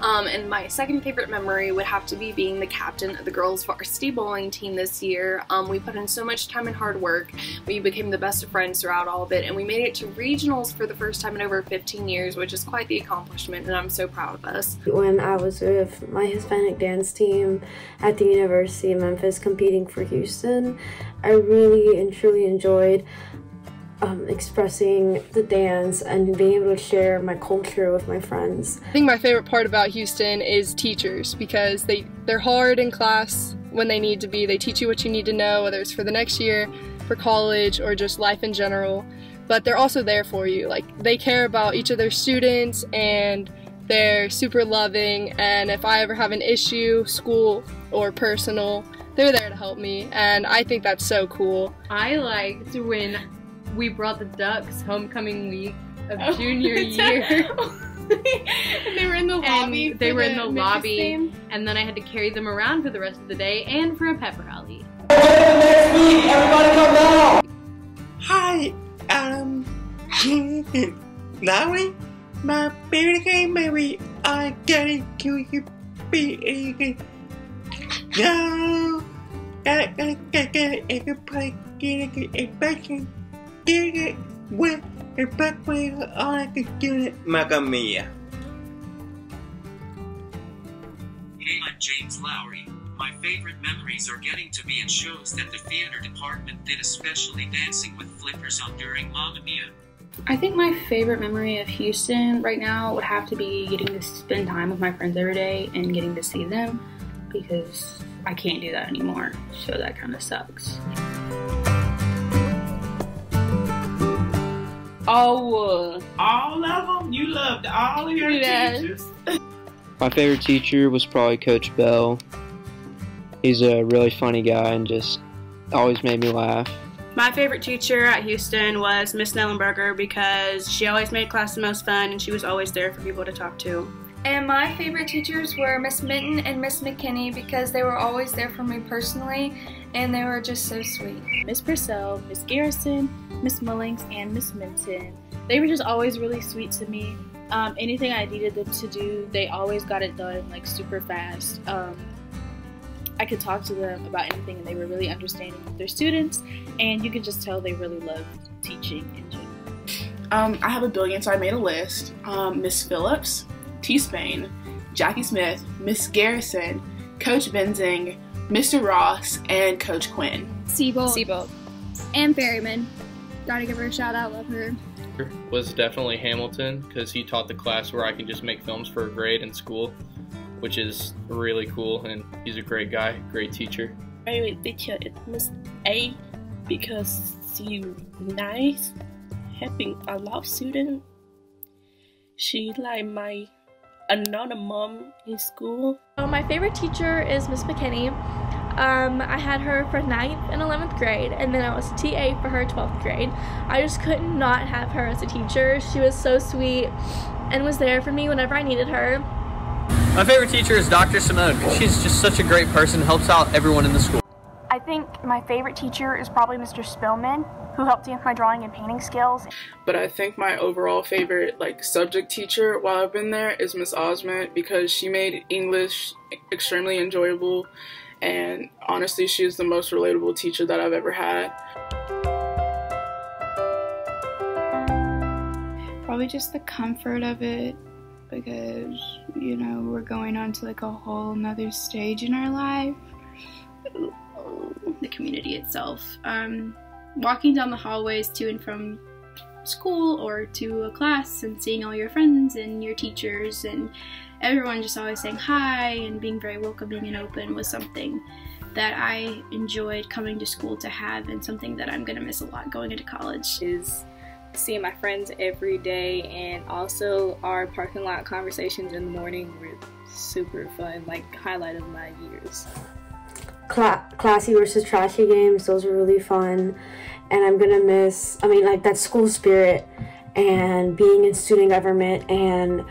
And my second favorite memory would have to be being the captain of the girls varsity bowling team this year. We put in so much time and hard work. We became the best of friends throughout all of it, and we made it to regionals for the first time in over 15 years, which is quite the accomplishment, and I'm so proud of us. When I was with my Hispanic dance team at the University of Memphis competing for Houston, I really and truly enjoyed expressing the dance and being able to share my culture with my friends. I think my favorite part about Houston is teachers because they're hard in class when they need to be. They teach you what you need to know, whether it's for the next year, for college, or just life in general. But they're also there for you. Like, they care about each of their students and they're super loving, and if I ever have an issue, school or personal, they're there to help me, and I think that's so cool. I liked when we brought the Ducks homecoming week of junior year. And they were in the lobby. And they were in the lobby, and then I had to carry them around for the rest of the day and for a pep rally. Next week, everybody come now! Hi, Larry, my favorite game maybe I gotta kill you be no everybody get it with a background all I could do it Mamma Mia. Hey, I'm James Lowry. My favorite memories are getting to be in shows that the theater department did, especially dancing with flippers on during Mamma Mia. I think my favorite memory of Houston right now would have to be getting to spend time with my friends every day and getting to see them, because I can't do that anymore, so that kind of sucks. All of them? You loved all of your teachers? My favorite teacher was probably Coach Bell. He's a really funny guy and just always made me laugh. My favorite teacher at Houston was Miss Nellenberger because she always made class the most fun and she was always there for people to talk to. And my favorite teachers were Miss Minton and Miss McKinney because they were always there for me personally and they were just so sweet. Miss Purcell, Miss Garrison, Miss Mullings, and Miss Minton. They were just always really sweet to me. Anything I needed them to do, they always got it done like super fast. I could talk to them about anything and they were really understanding of their students, and you could just tell they really loved teaching in general. I have a billion, so I made a list. Miss Phillips, T. Spain, Jackie Smith, Miss Garrison, Coach Benzing, Mr. Ross, and Coach Quinn. Siebold. And Berryman. Gotta give her a shout out, love her. Was definitely Hamilton, because he taught the class where I can just make films for a grade in school, which is really cool, and he's a great guy, great teacher. My favorite teacher is Miss A because she's nice, helping a lot of students. She like my another mom in school. My favorite teacher is Miss McKinney. I had her for 9th and 11th grade, and then I was TA for her 12th grade. I just could not have her as a teacher. She was so sweet and was there for me whenever I needed her. My favorite teacher is Dr. Simone. She's just such a great person, helps out everyone in the school. I think my favorite teacher is probably Mr. Spillman, who helped me with my drawing and painting skills. But I think my overall favorite subject teacher while I've been there is Miss Osment, because she made English extremely enjoyable, and honestly she is the most relatable teacher that I've ever had. Probably just the comfort of it, because we're going on to a whole nother stage in our life. The community itself. Walking down the hallways to and from school or to a class and seeing all your friends and your teachers and everyone just always saying hi and being very welcoming and open was something that I enjoyed coming to school to have, and something that I'm going to miss a lot going into college. Is seeing my friends every day, and also our parking lot conversations in the morning were super fun, highlight of my years. Classy versus trashy games, those were really fun, and I'm gonna miss, that school spirit and being in student government and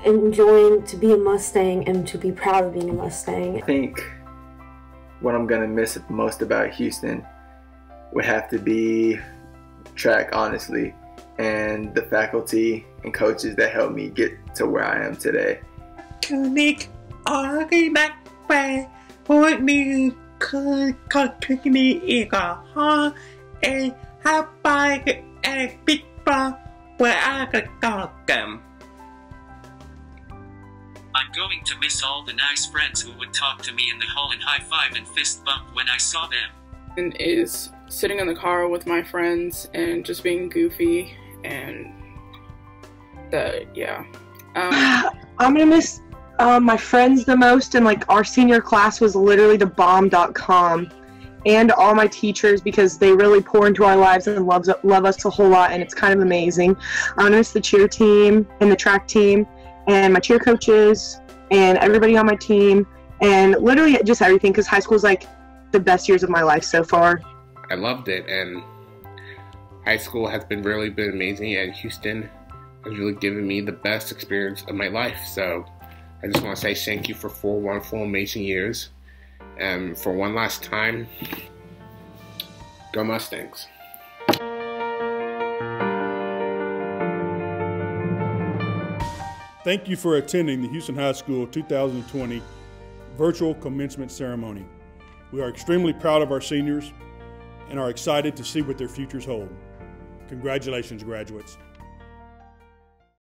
enjoying to be a Mustang and to be proud of being a Mustang. I think what I'm gonna miss most about Houston would have to be track, honestly, and the faculty and coaches that helped me get to where I am today. I'm going to miss all the nice friends who would talk to me in the hall and high-five and fist bump when I saw them. And is sitting in the car with my friends and just being goofy, and I'm gonna miss my friends the most, and our senior class was literally the bomb.com, and all my teachers, because they really pour into our lives and love us a whole lot, and it's kind of amazing. I'm gonna miss the cheer team and the track team and my cheer coaches and everybody on my team, and literally just everything, because high school is the best years of my life so far. I loved it, and high school has been amazing at Houston. has really given me the best experience of my life. So I just want to say thank you for 4 wonderful, amazing years. And for one last time, go Mustangs. Thank you for attending the Houston High School 2020 virtual commencement ceremony. We are extremely proud of our seniors and are excited to see what their futures hold. Congratulations, graduates.